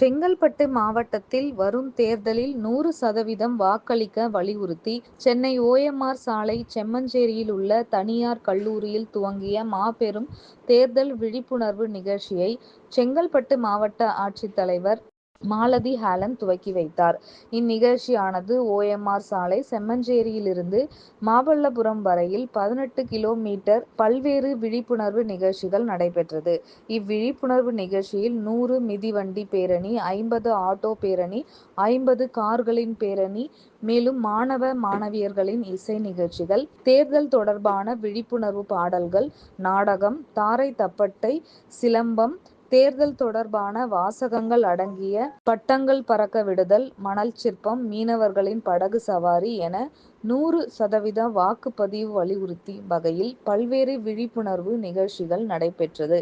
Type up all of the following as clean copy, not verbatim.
செங்கல்பட்டு மாவட்டத்தில் வரும் தேர்தலில் 100% வாக்களிக்க வலியுறுத்தி சென்னை ஓ.எம்.ஆர். சாலை செம்மஞ்சேரியில் உள்ள தனியார் கல்லூரியில் துவங்கிய மாபெரும் தேர்தல் விழிப்புணர்வு நிகழ்ச்சியை செங்கல்பட்டு மாவட்ட ஆட்சித்தலைவர் மாலதி ஹேலன் துவக்கி வைத்தார். இந்நிகழ்ச்சியானது ஓ.எம்.ஆர். சாலை செம்மஞ்சேரியிலிருந்து மாமல்லபுரம் வரையில் 18 கிலோமீட்டர் பல்வேறு விழிப்புணர்வு நிகழ்ச்சிகள் நடைபெற்றது. இவ்விழிப்புணர்வு நிகழ்ச்சியில் 100 மிதிவண்டி பேரணி, 50 ஆட்டோ பேரணி, 50 கார்களின் பேரணி, மேலும் மாணவ, மாணவியர்களின் இசை நிகழ்ச்சிகள், தேர்தல் தொடர்பான விழிப்புணர்வு பாடல்கள், நாடகம், தாரை தப்பட்டை, சிலம்பம், தேர்தல் தொடர்பான வாசகங்கள் அடங்கிய பட்டங்கள் பறக்க விடுதல், மணல் சிற்பம், மீனவர்களின் படகு சவாரி என 100% வாக்குப்பதிவு வலியுறுத்தும் வகையில் பல்வேறு விழிப்புணர்வு நிகழ்ச்சிகள் நடைபெற்றது.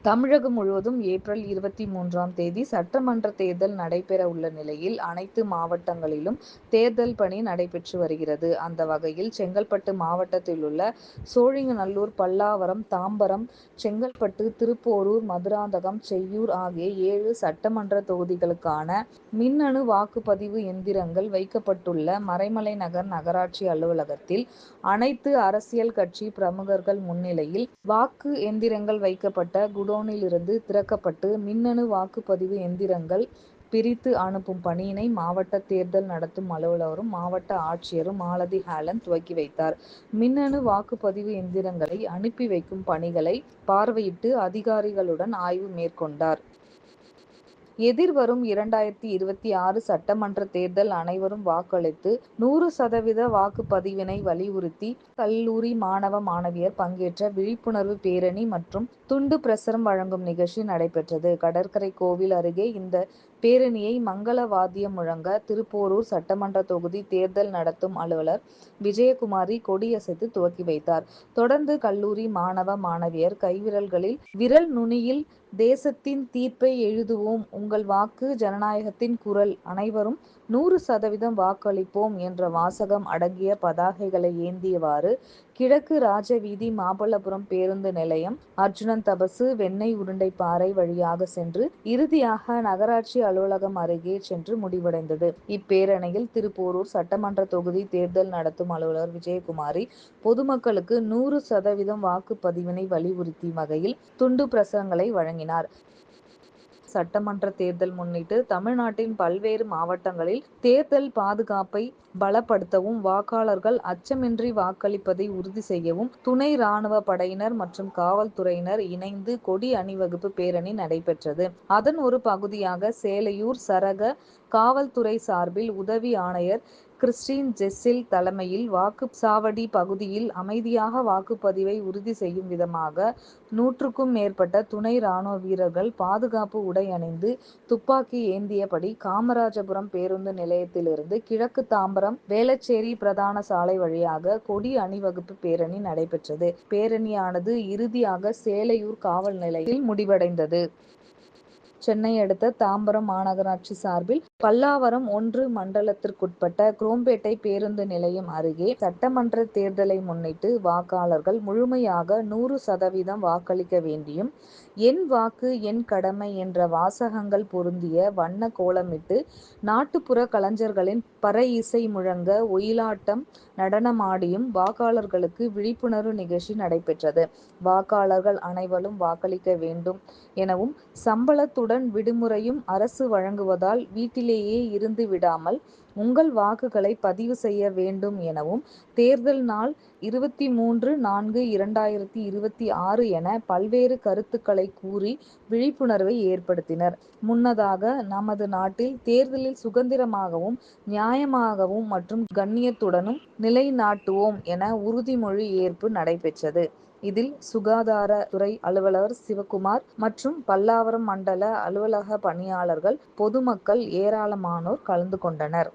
தமிழகம் முழுவதும் ஏப்ரல் 23ஆம் தேதி சட்டமன்ற தேர்தல் நடைபெற உள்ள நிலையில் அனைத்து மாவட்டங்களிலும் தேர்தல் பணி நடைபெற்று வருகிறது. அந்த வகையில் செங்கல்பட்டு மாவட்டத்தில் உள்ள சோழிங்கநல்லூர், பல்லாவரம், தாம்பரம், செங்கல்பட்டு, திருப்போரூர், மதுராந்தகம், செய்யூர் ஆகிய 7 சட்டமன்ற தொகுதிகளுக்கான மின்னணு வாக்குப்பதிவு எந்திரங்கள் வைக்கப்பட்டுள்ள மறைமலைநகர் நகராட்சி அலுவலகத்தில் அனைத்து அரசியல் கட்சி பிரமுகர்கள் முன்னிலையில் வாக்கு எந்திரங்கள் வைக்கப்பட்ட குடோனில் இருந்து திறக்கப்பட்டு மின்னணு வாக்குப்பதிவு எந்திரங்கள் பிரித்து அனுப்பும் பணியினை மாவட்ட தேர்தல் நடத்தும் அலுவலரும், மாவட்ட ஆட்சியரும் மாலதி ஹேலன் துவக்கி வைத்தார். மின்னணு வாக்குப்பதிவு எந்திரங்களை அனுப்பி வைக்கும் பணிகளை பார்வையிட்டு அதிகாரிகளுடன் ஆய்வு மேற்கொண்டார். எதிர்வரும் 2026 சட்டமன்ற தேர்தல் அனைவரும் வாக்களித்து 100% வாக்குப்பதிவினை வலியுறுத்தி கல்லூரி மாணவ, மாணவியர் பங்கேற்ற விழிப்புணர்வு பேரணி மற்றும் துண்டு பிரசுரம் வழங்கும் நிகழ்ச்சி நடைபெற்றது. கடற்கரை கோவில் அருகே இந்த பேரணியை மங்கள வாத்தியம் முழங்க திருப்போரூர் சட்டமன்ற தொகுதி தேர்தல் நடத்தும் அலுவலர் விஜயகுமாரி கொடியசைத்து துவக்கி வைத்தார். தொடர்ந்து கல்லூரி மாணவ, மாணவியர் கைவிரல்களில் விரல் நுனியில் தேசத்தின் தீர்ப்பை எழுதுவோம், உங்கள் வாக்கு ஜனநாயகத்தின் குரல், அனைவரும் 100% வாக்களிப்போம் என்ற வாசகம் அடங்கிய பதாகைகளை ஏந்தியவாறு கிழக்கு ராஜவீதி, மாமல்லபுரம் பேருந்து நிலையம், அர்ஜுனன் தபசு, வெண்ணெய் உருண்டை பாறை வழியாக சென்று இறுதியாக நகராட்சி அலுவலகம் அருகே சென்று முடிவடைந்தது. இப்பேரணியில் திருப்போரூர் சட்டமன்ற தொகுதி தேர்தல் நடத்தும் அலுவலர் விஜயகுமாரி பொதுமக்களுக்கு 100% வாக்குப்பதிவினை வலியுறுத்தும் வகையில் துண்டு பிரசுரங்களை வழங்கினார். சட்டமன்ற தேர்தல் முன்னிட்டு தமிழ்நாட்டின் பல்வேறு மாவட்டங்களில் தேர்தல் பாதுகாப்பை பலப்படுத்தவும், வாக்காளர்கள் அச்சமின்றி வாக்களிப்பதை உறுதி செய்யவும் துணை ராணுவ படையினர் மற்றும் காவல்துறையினர் இணைந்து கொடி அணிவகுப்பு பேரணி நடைபெற்றது. அதன் ஒரு பகுதியாக சேலையூர் சரக காவல்துறை சார்பில் உதவி ஆணையர் கிறிஸ்டின் ஜெசில் தலைமையில் வாக்குச்சாவடி பகுதியில் அமைதியாக வாக்குப்பதிவை உறுதி செய்யும் விதமாக 100க்கும் மேற்பட்ட துணை ராணுவ வீரர்கள் பாதுகாப்பு உடை அணிந்து துப்பாக்கி ஏந்தியபடி காமராஜபுரம் பேருந்து நிலையத்திலிருந்து கிழக்கு தாம்பரம், வேளச்சேரி பிரதான சாலை வழியாக கொடி அணிவகுப்பு பேரணி நடைபெற்றது. பேரணியானது இறுதியாக சேலையூர் காவல் நிலையத்தில் முடிவடைந்தது. சென்னை அடுத்த தாம்பரம் மாநகராட்சி சார்பில் பல்லாவரம் 1 மண்டலத்திற்குட்பட்ட குரோம்பேட்டை பேருந்து நிலையம் அருகே சட்டமன்ற தேர்தலை முன்னிட்டு வாக்காளர்கள் முழுமையாக 100% வாக்களிக்க வேண்டியும், என் வாக்கு என் கடமை என்ற வாசகங்கள் பொருந்திய வண்ண கோலமிட்டு நாட்டுப்புற கலைஞர்களின் பறை இசை முழங்க, ஒயிலாட்டம் நடனமாடியும் வாக்காளர்களுக்கு விழிப்புணர்வு நிகழ்ச்சி நடைபெற்றது. வாக்காளர்கள் அனைவரும் வாக்களிக்க வேண்டும் எனவும், சம்பளத்துடன் விடுமுறையும் அரசு வழங்குவதால் வீட்டிலேயே இருந்து விடாமல் உங்கள் வாக்குகளை பதிவு செய்ய வேண்டும் எனவும், தேர்தல் நாள் 23/4/2026 என பல்வேறு கருத்துக்களை கூறி விழிப்புணர்வை ஏற்படுத்தினர். முன்னதாக நமது நாட்டில் தேர்தலில் சுதந்திரமாகவும், நியாயமாகவும் மற்றும் கண்ணியத்துடனும் நிலைநாட்டுவோம் என உறுதிமொழி ஏற்பு நடைபெற்றது. இதில் சுகாதாரத்துறை அலுவலர் சிவக்குமார் மற்றும் பல்லாவரம் மண்டல அலுவலக பணியாளர்கள், பொதுமக்கள் ஏராளமானோர் கலந்து கொண்டனர்.